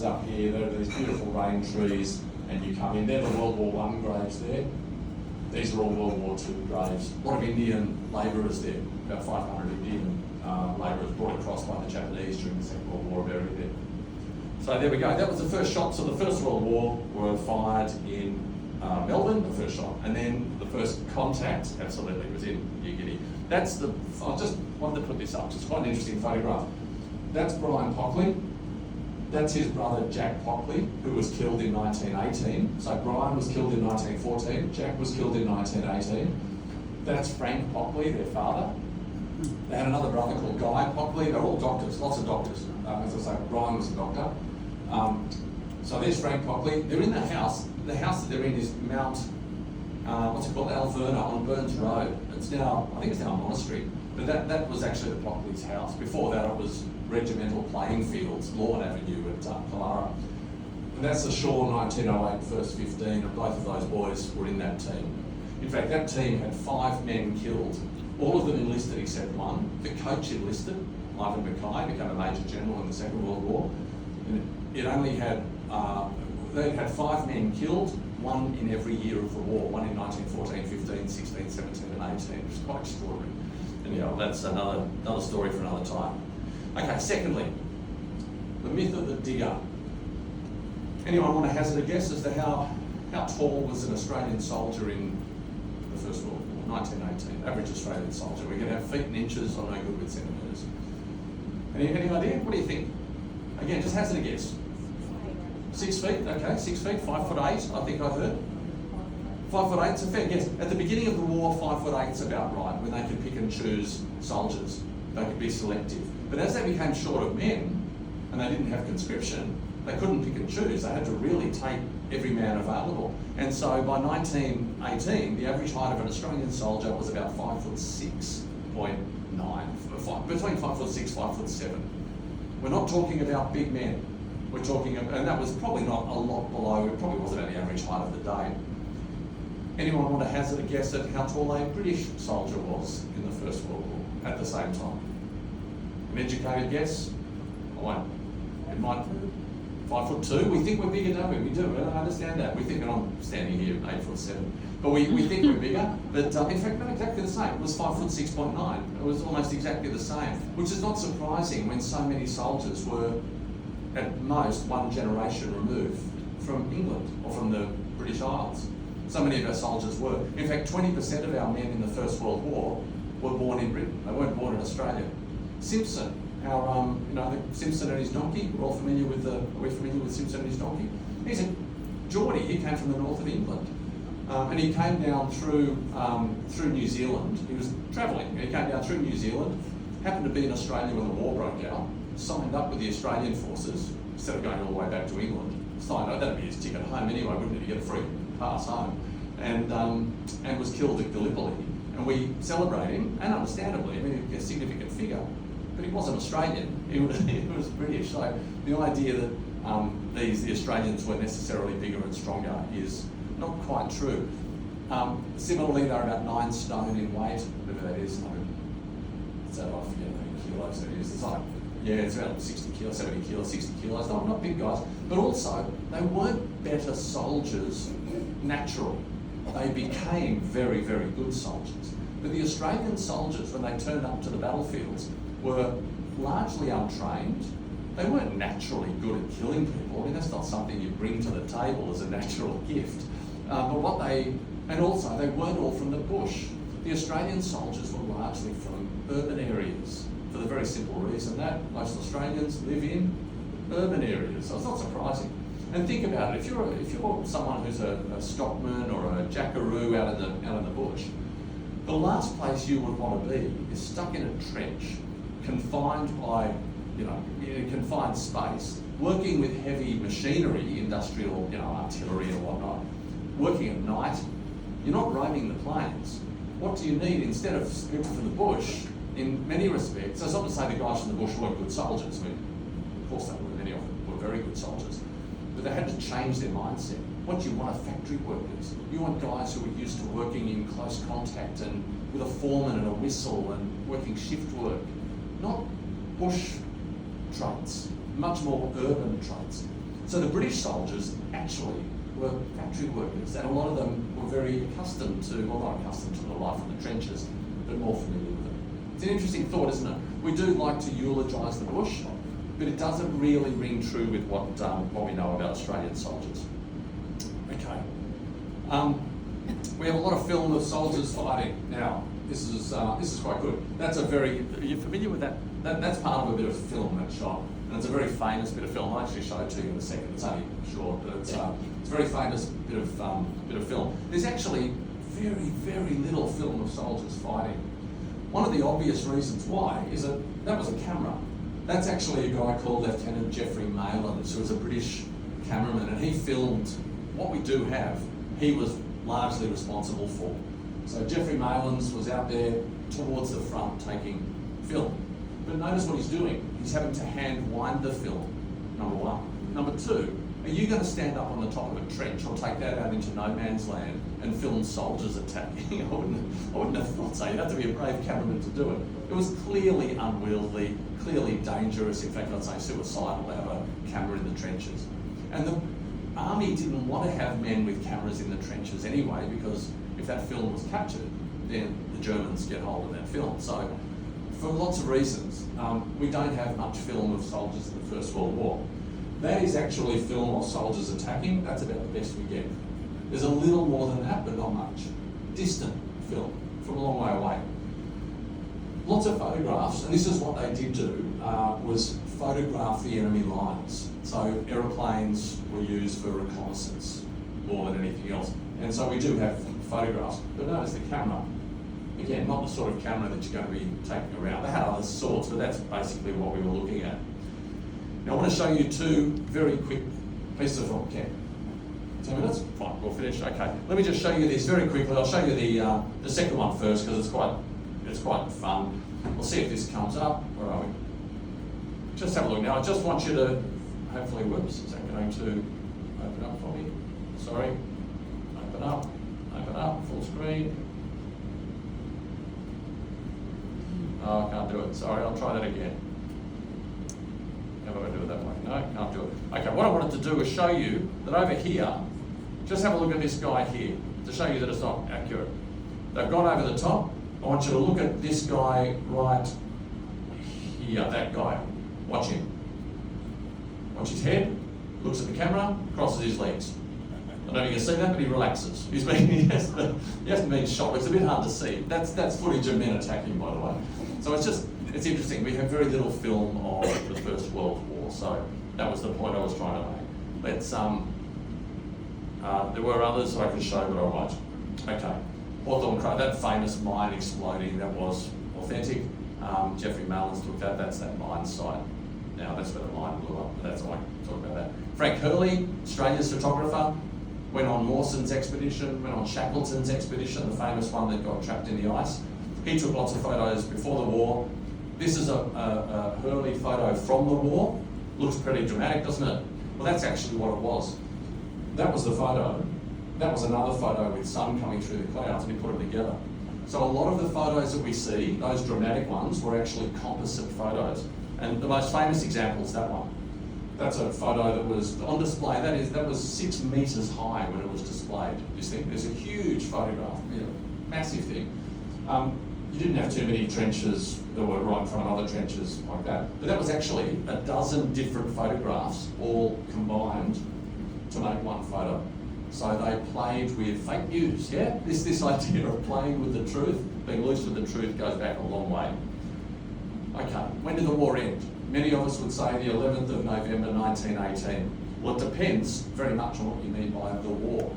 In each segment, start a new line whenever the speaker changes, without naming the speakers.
Up here, there are these beautiful rain trees, and you come in. They're the World War I graves there. These are all World War II graves. A lot of Indian labourers there, about 500 Indian labourers brought across by the Japanese during the Second World War, buried there. So there we go. That was the first shot. So the First World War were fired in Melbourne, the first shot, and then the first contact, absolutely, was in New Guinea. That's the. I just wanted to put this up. It's quite an interesting photograph. That's Brian Pockley. That's his brother Jack Pockley, who was killed in 1918. So Brian was killed in 1914, Jack was killed in 1918. That's Frank Pockley, their father. They had another brother called Guy Pockley. They're all doctors, lots of doctors. As I say, Brian was a doctor. So there's Frank Pockley. They're in the house. The house that they're in is Mount, what's it called, Alverna on Burns Road. It's now, I think it's now a monastery. But that was actually the Pockley's house. Before that, it was regimental playing fields, Lawn Avenue at Killara. And that's the Shaw 1908 first 15, and both of those boys were in that team. In fact, that team had 5 men killed, all of them enlisted except one. The coach enlisted, Ivan Mackay, became a Major General in the Second World War. And it only had, they had 5 men killed, 1 in every year of the war, 1 in 1914, 15, 16, 17 and 18, which is quite extraordinary. And yeah, that's another story for another time. Okay, secondly, the myth of the digger. Anyone want to hazard a guess as to how tall was an Australian soldier in the First World War, 1918, average Australian soldier? We're going to have feet and inches or no good with centimetres. Any idea? What do you think? Again, just hazard a guess. 6 feet, okay, 6 feet, 5'8", I think I heard. 5'8", it's a fair guess. At the beginning of the war, 5'8's about right, when they could pick and choose soldiers. They could be selective. But as they became short of men, and they didn't have conscription, they couldn't pick and choose. They had to really take every man available. And so by 1918, the average height of an Australian soldier was about 5'6.9, between 5'6", 5'7". We're not talking about big men. We're talking, and that was probably not a lot below, it probably wasn't the average height of the day. Anyone want to hazard a guess at how tall a British soldier was in the First World War at the same time? An educated guess? I won't. It might be 5'2". We think we're bigger, don't we? We do. I understand that. We think, and I'm standing here at 8'7", but we think we're bigger. But in fact, not exactly the same. It was 5'6.9". It was almost exactly the same, which is not surprising when so many soldiers were at most one generation removed from England or from the British Isles. So many of our soldiers were. In fact, 20% of our men in the First World War were born in Britain. They weren't born in Australia. Simpson, Simpson and his donkey. We're all familiar with are we familiar with Simpson and his donkey? He's a Geordie. He came from the north of England, and he came down through New Zealand. He was travelling. He came down through New Zealand. Happened to be in Australia when the war broke out. Signed up with the Australian forces instead of going all the way back to England. Signed up. That'd be his ticket home anyway, wouldn't it? To get a free pass home, and was killed at Gallipoli. And we celebrate him, and understandably, I mean, a significant figure. But he wasn't Australian, he was British. So the idea that the Australians were necessarily bigger and stronger is not quite true. Similarly, they're about 9 stone in weight, whatever that is. It's that off, kilos that is. It's like, yeah, it's about 60 kilos, 70 kilos, 60 kilos. No, not big guys. But also, they weren't better soldiers naturally. They became very, very good soldiers. But the Australian soldiers, when they turned up to the battlefields, were largely untrained. They weren't naturally good at killing people. I mean, that's not something you bring to the table as a natural gift. And also they weren't all from the bush. The Australian soldiers were largely from urban areas for the very simple reason that most Australians live in urban areas. So it's not surprising. And think about it, if you're someone who's a stockman or a jackaroo out in the bush, the last place you would want to be is stuck in a trench, confined by, in a confined space, working with heavy machinery, industrial, artillery and whatnot, working at night. You're not roaming the plains. What do you need instead of people from the bush? In many respects, it's not to say the guys from the bush weren't good soldiers. I mean, of course they were. Many of them were very good soldiers, but they had to change their mindset. What do you want are factory workers. You want guys who are used to working in close contact and with a foreman and a whistle and working shift work, not bush traits, much more urban traits. So the British soldiers actually were factory workers, and a lot of them were very accustomed to, well, not accustomed to the life in the trenches, but more familiar with it. It's an interesting thought, isn't it? We do like to eulogise the bush, but it doesn't really ring true with what we know about Australian soldiers. Okay. We have a lot of film of soldiers fighting. Now, this is quite good. That's are you familiar with that? That's part of a bit of film, that shot. And it's a very famous bit of film. I'll actually show it to you in a second. It's only short, but it's a very famous bit of film. There's actually very, very little film of soldiers fighting. One of the obvious reasons why is that was a camera. That's actually a guy called Lieutenant Geoffrey Maylands, who was a British cameraman, and he filmed what we do have. He was largely responsible for. So Geoffrey Maylands was out there towards the front taking film. But notice what he's doing. He's having to hand wind the film, number one. Number two, are you going to stand up on the top of a trench or take that out into no man's land and film soldiers attacking? I wouldn't have thought so. You'd have to be a brave cameraman to do it. It was clearly unwieldy, clearly dangerous. In fact, I'd say suicidal to have a camera in the trenches. And the army didn't want to have men with cameras in the trenches anyway, because if that film was captured, then the Germans get hold of that film. So, for lots of reasons, we don't have much film of soldiers in the First World War. That is actually film of soldiers attacking. That's about the best we get. There's a little more than that, but not much. Distant film, from a long way away. Lots of photographs, and this is what they did do, was photograph the enemy lines. So aeroplanes were used for reconnaissance more than anything else. And so we do have photographs. But notice the camera. Again, not the sort of camera that you're going to be taking around. They had other sorts, but that's basically what we were looking at. Now I want to show you two very quick pieces of film. Okay, 2 minutes? Fine, we'll finish. Okay, let me just show you this very quickly. I'll show you the second one first because it's quite fun. We'll see if this comes up. Where are we? Just have a look now. I just want you to, hopefully, whoops, is that going to open up for me? Sorry. Open up, full screen. Oh, I can't do it. Sorry, I'll try that again. How about I do it that way? No, can't do it. Okay, what I wanted to do is show you that over here, just have a look at this guy here to show you that it's not accurate. They've gone over the top. I want you to look at this guy right here, that guy. Watch him. Watch his head, looks at the camera, crosses his legs. I don't know if you can see that, but he relaxes. He hasn't been shot. It's a bit hard to see. That's footage of men attacking, by the way. So it's interesting. We have very little film of the First World War, so that was the point I was trying to make. Let's there were others I could show, but I won't. Okay, Hawthorne, that famous mine exploding, that was authentic. Geoffrey Maylands took that. That's that mine site. Now that's where the mine blew up. But that's why I talk about that. Frank Hurley, Australia's photographer, went on Mawson's expedition, went on Shackleton's expedition, the famous one that got trapped in the ice. He took lots of photos before the war. This is a Hurley photo from the war. Looks pretty dramatic, doesn't it? Well, that's actually what it was. That was the photo. That was another photo with sun coming through the clouds, and he put them together. So a lot of the photos that we see, those dramatic ones, were actually composite photos. And the most famous example is that one. That's a photo that was on display. That was 6 metres high when it was displayed. You see, there's a huge photograph, massive thing. You didn't have too many trenches that were right in front of other trenches like that. But that was actually a dozen different photographs all combined to make one photo. So they played with fake news, yeah? This idea of playing with the truth, being loose with the truth goes back a long way. Okay, when did the war end? Many of us would say the 11th of November 1918. Well, it depends very much on what you mean by the war.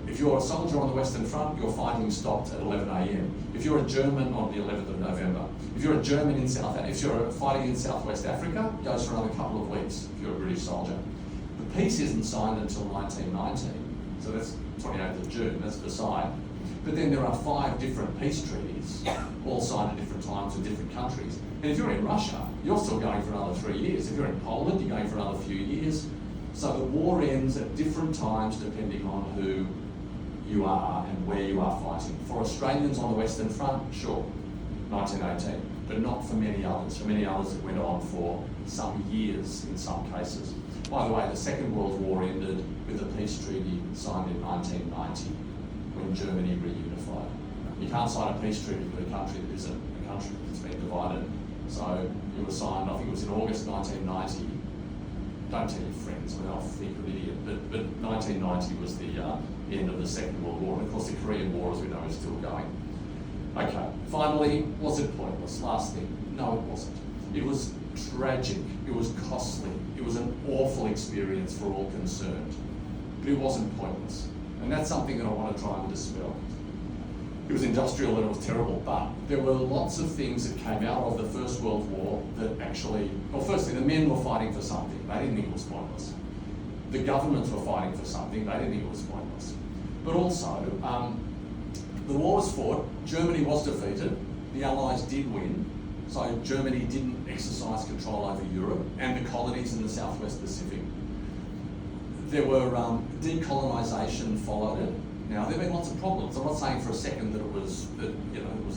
If you're a soldier on the Western Front, your fighting stopped at 11 a.m. If you're a German on the 11th of November, if you're a German in if you're fighting in Southwest Africa, it goes for another couple of weeks if you're a British soldier. The peace isn't signed until 1919, so that's 28th of June, that's Versailles. But then there are 5 different peace treaties, all signed at different times with different countries. And if you're in Russia, you're still going for another 3 years. If you're in Poland, you're going for another few years. So the war ends at different times depending on who you are and where you are fighting. For Australians on the Western Front, sure, 1918, but not for many others. For many others, it went on for some years in some cases. By the way, the Second World War ended with the peace treaty signed in 1990 when Germany reunified. You can't sign a peace treaty with a country that isn't a country that's been divided. So it was signed, I think it was in August 1990. Don't tell your friends, I mean, I'll think you're an idiot, but 1990 was the end of the Second World War, and of course the Korean War, as we know, is still going. Okay, finally, was it pointless? Last thing, no it wasn't. It was tragic, it was costly, it was an awful experience for all concerned, but it wasn't pointless. And that's something that I want to try and dispel. It was industrial and it was terrible, but there were lots of things that came out of the First World War that actually, well, firstly, the men were fighting for something. They didn't think it was pointless. The governments were fighting for something. They didn't think it was pointless. But also, the war was fought, Germany was defeated, the Allies did win, so Germany didn't exercise control over Europe and the colonies in the Southwest Pacific. There were decolonisation followed it. Now, there have been lots of problems. I'm not saying for a second that it was the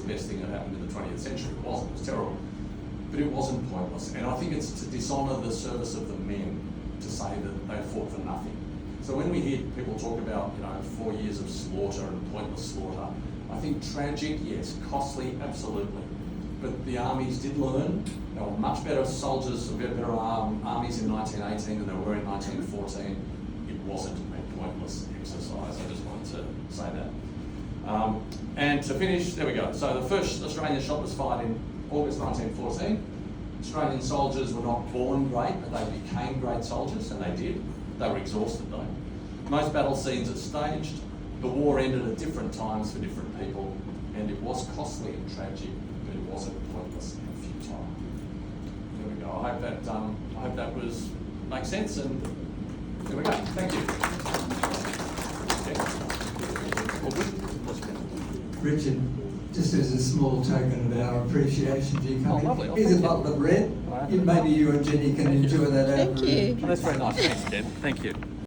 best thing that happened in the 20th century. It wasn't. It was terrible. But it wasn't pointless. And I think it's to dishonour the service of the men to say that they fought for nothing. So when we hear people talk about, 4 years of slaughter and pointless slaughter, I think tragic, yes. Costly, absolutely. But the armies did learn. They were much better soldiers, better armies in 1918 than they were in 1914. It wasn't a pointless exercise. I just wanted to say that. And to finish, there we go. So the first Australian shot was fired in August 1914. Australian soldiers were not born great, but they became great soldiers, and they did. They were exhausted though. Most battle scenes are staged. The war ended at different times for different people, and it was costly and tragic, but it wasn't pointless and futile. There we go. I hope that makes sense, and there we go. Thank you.
Richard, just as a small token of our appreciation to you coming,
lovely.
here's a bottle of red. Maybe you and Jenny can enjoy that over.
Thank you.
That's very nice. Thanks, Jen. Thank you.